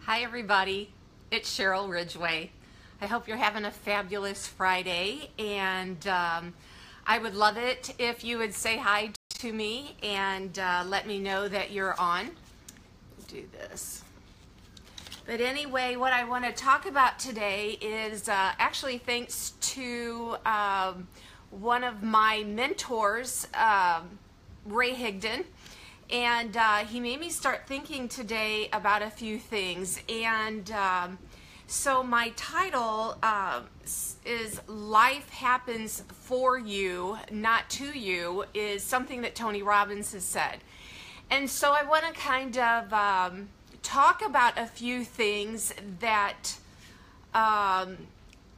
Hi everybody, it's Cheryl Ridgway. I hope you're having a fabulous Friday, and I would love it if you would say hi to me and let me know that you're on. Do this. But anyway, what I want to talk about today is actually thanks to one of my mentors, Ray Higdon. And he made me start thinking today about a few things. And so my title is Life Happens For You, Not To You, is something that Tony Robbins has said. And so I want to kind of talk about a few things that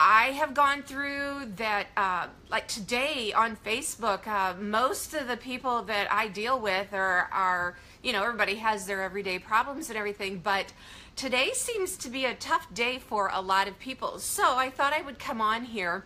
I have gone through that, like today on Facebook, most of the people that I deal with are, you know, everybody has their everyday problems and everything, but today seems to be a tough day for a lot of people. So I thought I would come on here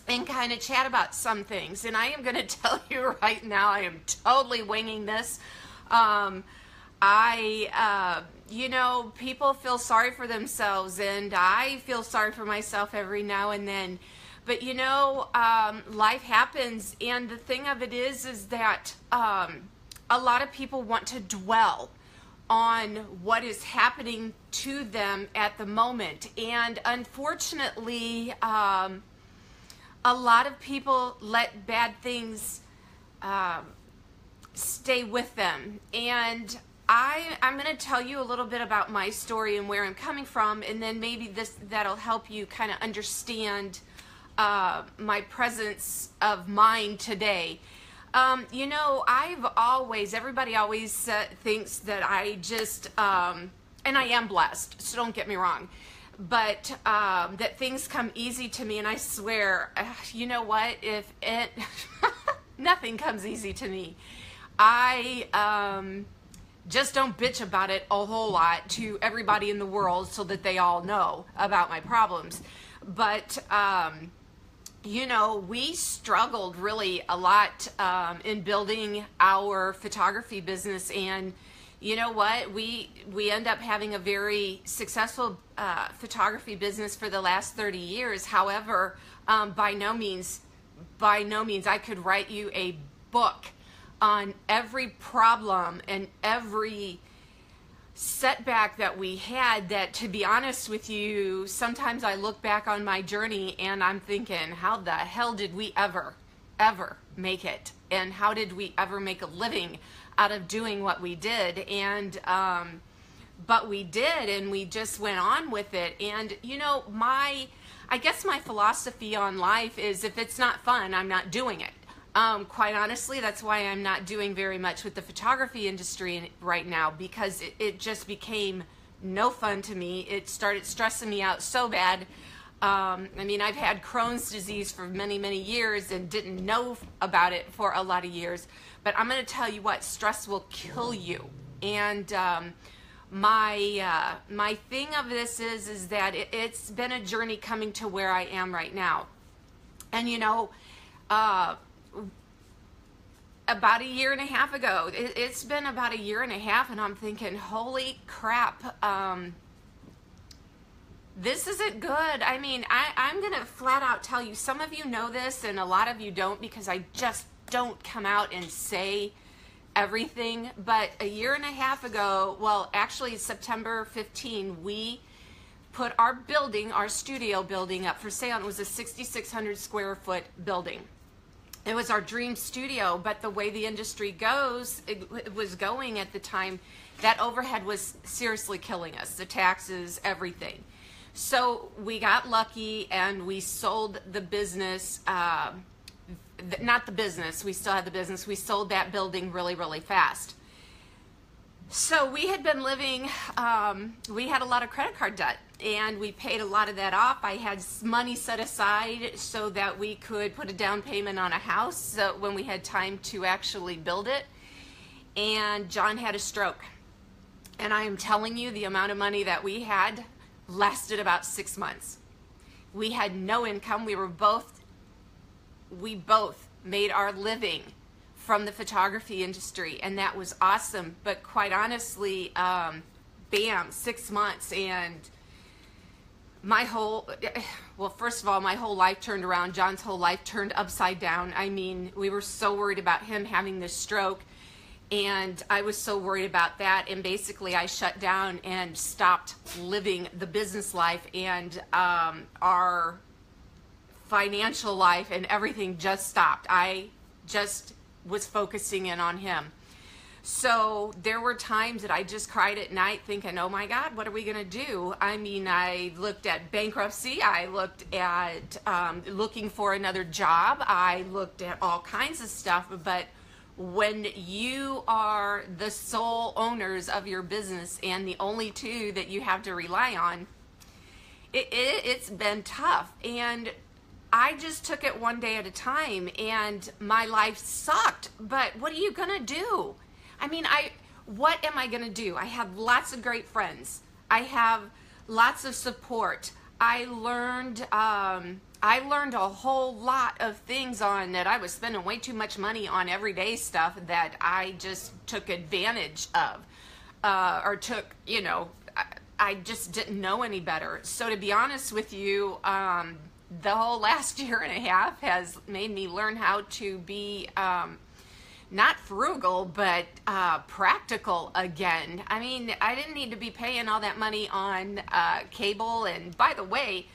and kind of chat about some things. And I am going to tell you right now, I am totally winging this. You know, people feel sorry for themselves, and I feel sorry for myself every now and then. But you know, life happens, and the thing of it is that a lot of people want to dwell on what is happening to them at the moment. And unfortunately, a lot of people let bad things stay with them. And I'm going to tell you a little bit about my story and where I'm coming from, and then maybe that'll help you kind of understand my presence of mind today. You know, everybody always thinks that I just, and I am blessed, so don't get me wrong, but that things come easy to me, and I swear, you know what, nothing comes easy to me. I just don't bitch about it a whole lot to everybody in the world so that they all know about my problems. But, you know, we struggled really a lot in building our photography business. And you know what? We end up having a very successful photography business for the last 30 years. However, by no means I could write you a book on every problem and every setback that we had. That, to be honest with you, sometimes I look back on my journey and I'm thinking, how the hell did we ever make it? And how did we ever make a living out of doing what we did? And but we did, and we just went on with it. And you know, I guess my philosophy on life is, if it's not fun, I'm not doing it. Quite honestly, that's why I'm not doing very much with the photography industry right now, because it just became no fun to me. It started stressing me out so bad. I mean, I've had Crohn's disease for many, many years and didn't know about it for a lot of years. But I'm going to tell you what, stress will kill you. And my thing of this is that it's been a journey coming to where I am right now. And you know, about a year and a half ago, it's been about a year and a half, and I'm thinking, holy crap, this isn't good. I mean, I'm going to flat out tell you, some of you know this and a lot of you don't, because I just don't come out and say everything. But a year and a half ago, well, actually September 15, we put our building, our studio building, up for sale. It was a 6,600 square foot building. It was our dream studio, but the way the industry goes, it was going at the time, that overhead was seriously killing us, the taxes, everything. So we got lucky and we sold the business, not the business, we still had the business, we sold that building really, really fast. So we had been living, we had a lot of credit card debt, and we paid a lot of that off. I had money set aside so that we could put a down payment on a house when we had time to actually build it. And John had a stroke. And I am telling you, the amount of money that we had lasted about 6 months. We had no income. We both made our living from the photography industry, and that was awesome. But quite honestly, bam, 6 months, and my whole, well, first of all, my whole life turned around. John's whole life turned upside down. I mean, we were so worried about him having this stroke, and I was so worried about that, and basically I shut down and stopped living the business life, and our financial life and everything just stopped. I just was focusing in on him. So there were times that I just cried at night thinking, oh my God, what are we going to do? I mean, I looked at bankruptcy. I looked at looking for another job. I looked at all kinds of stuff. But when you are the sole owners of your business and the only two that you have to rely on, it's been tough. And I just took it one day at a time, and my life sucked. But what are you going to do? I mean, what am I going to do? I have lots of great friends. I have lots of support. I learned a whole lot of things on that. I was spending way too much money on everyday stuff that I just took advantage of, or took, you know, I just didn't know any better. So to be honest with you, the whole last year and a half has made me learn how to be, not frugal, but practical again. I mean, I didn't need to be paying all that money on cable. And by the way,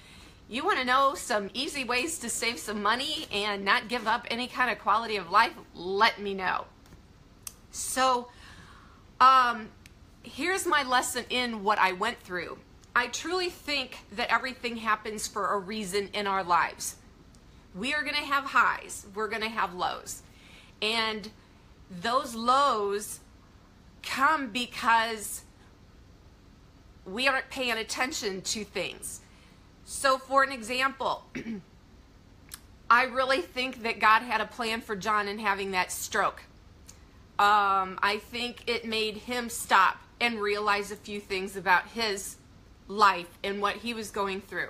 you want to know some easy ways to save some money and not give up any kind of quality of life? Let me know. So here's my lesson in what I went through. I truly think that everything happens for a reason in our lives. We are going to have highs. We're going to have lows. And those lows come because we aren't paying attention to things. So for an example, I really think that God had a plan for John in having that stroke. I think it made him stop and realize a few things about his life and what he was going through.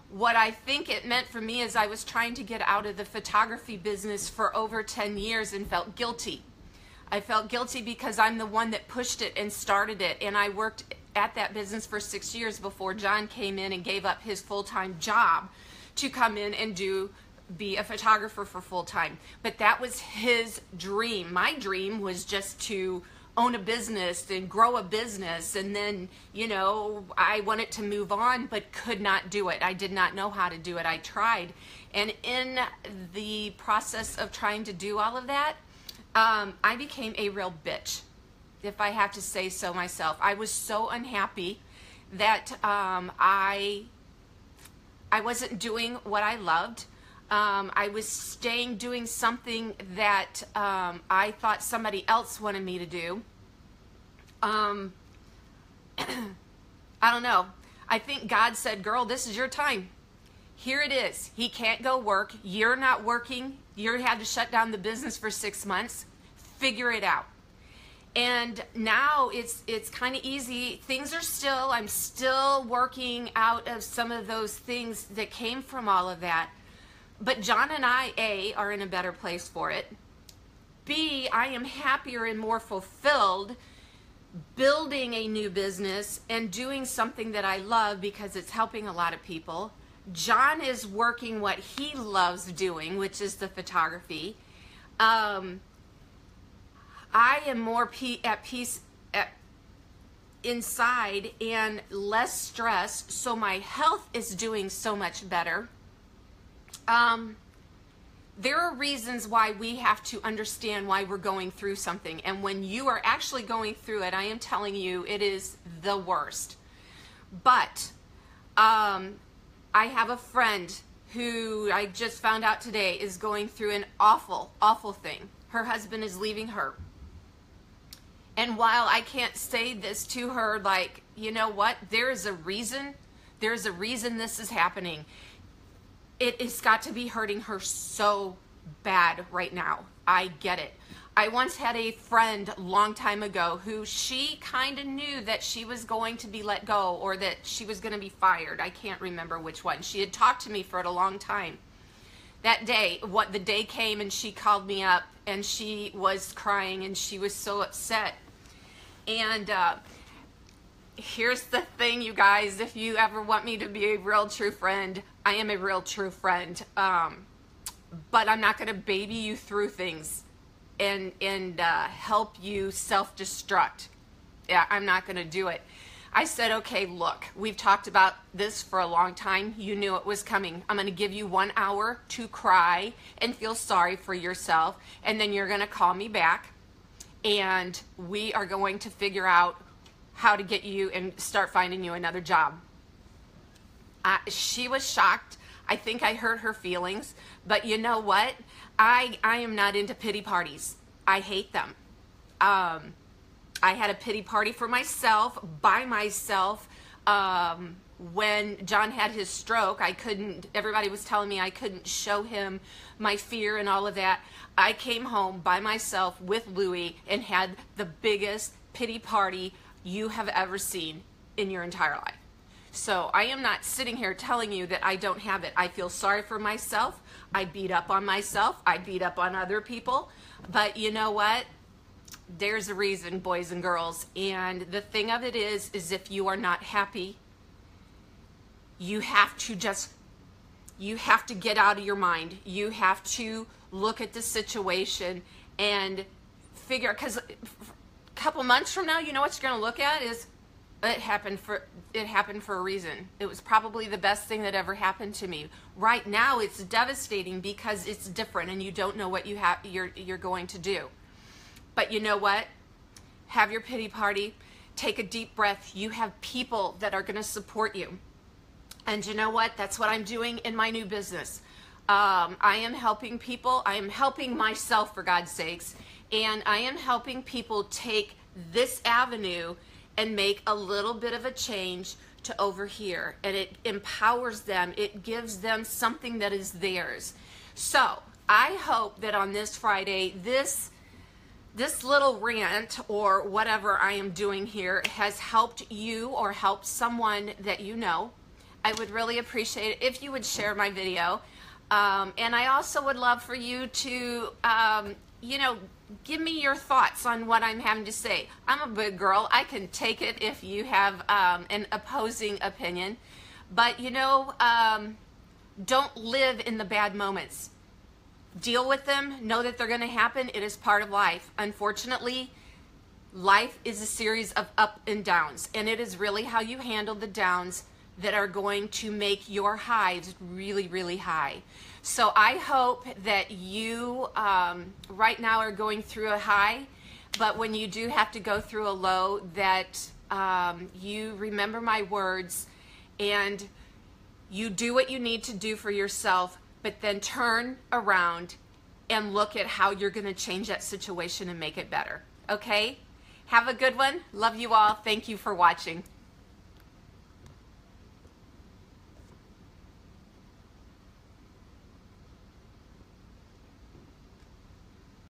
What I think it meant for me is I was trying to get out of the photography business for over 10 years and felt guilty. I felt guilty because I'm the one that pushed it and started it, and I worked at that business for 6 years before John came in and gave up his full-time job to come in and be a photographer for full-time. But that was his dream. My dream was just to own a business and grow a business, and then, you know, I wanted to move on but could not do it. I did not know how to do it. I tried, and in the process of trying to do all of that, I became a real bitch, if I have to say so myself. I was so unhappy that I wasn't doing what I loved. I was staying doing something that I thought somebody else wanted me to do. I don't know. I think God said, girl, this is your time. Here it is. He can't go work. You're not working. You had to shut down the business for 6 months. Figure it out. And now it's kind of easy. Things are still, I'm still working out of some of those things that came from all of that. But John and I, A, are in a better place for it. B, I am happier and more fulfilled building a new business and doing something that I love because it's helping a lot of people. John is working what he loves doing, which is the photography. I am more at peace inside and less stressed, so my health is doing so much better. There are reasons why we have to understand why we're going through something. And when you are actually going through it, I am telling you, it is the worst. But I have a friend who I just found out today is going through an awful, awful thing. Her husband is leaving her. And while I can't say this to her, like, you know what, there is a reason. There's a reason this is happening. It has got to be hurting her so bad right now. I get it. I once had a friend a long time ago who she kind of knew that she was going to be let go or that she was going to be fired. I can't remember which one. She had talked to me for a long time. That day, the day came and she called me up and she was crying and she was so upset. And here's the thing, you guys. If you ever want me to be a real true friend, I am a real true friend. But I'm not going to baby you through things and help you self-destruct. Yeah, I'm not going to do it. I said, okay, look, we've talked about this for a long time. You knew it was coming. I'm going to give you 1 hour to cry and feel sorry for yourself, and then you're going to call me back, and we are going to figure out how to get you and start finding you another job. She was shocked. I think I hurt her feelings, but you know what? I am not into pity parties. I hate them. I had a pity party for myself, by myself. When John had his stroke, everybody was telling me I couldn't show him my fear and all of that. I came home by myself with Louie and had the biggest pity party you have ever seen in your entire life. So I am not sitting here telling you that I don't have it. I feel sorry for myself. I beat up on myself. I beat up on other people. But you know what? There's a reason, boys and girls. And the thing of it is if you are not happy, you have to get out of your mind. You have to look at the situation and figure, because a couple months from now, you know what you're going to look at is, it happened for a reason. It was probably the best thing that ever happened to me. Right now, it's devastating because it's different and you don't know what you're going to do. But you know what? Have your pity party. Take a deep breath. You have people that are going to support you. And you know what? That's what I'm doing in my new business. I am helping people. I am helping myself, for God's sakes. And I am helping people take this avenue and make a little bit of a change to over here. And it empowers them. It gives them something that is theirs. So I hope that on this Friday, this little rant or whatever I am doing here has helped you or helped someone that you know. I would really appreciate it if you would share my video. And I also would love for you to, give me your thoughts on what I'm having to say. I'm a big girl. I can take it if you have an opposing opinion. But, don't live in the bad moments. Deal with them. Know that they're going to happen. It is part of life. Unfortunately, life is a series of up and downs. And it is really how you handle the downs that are going to make your highs really, really high. So I hope that you right now are going through a high, but when you do have to go through a low, that you remember my words and you do what you need to do for yourself, but then turn around and look at how you're going to change that situation and make it better. Okay? Have a good one. Love you all. Thank you for watching.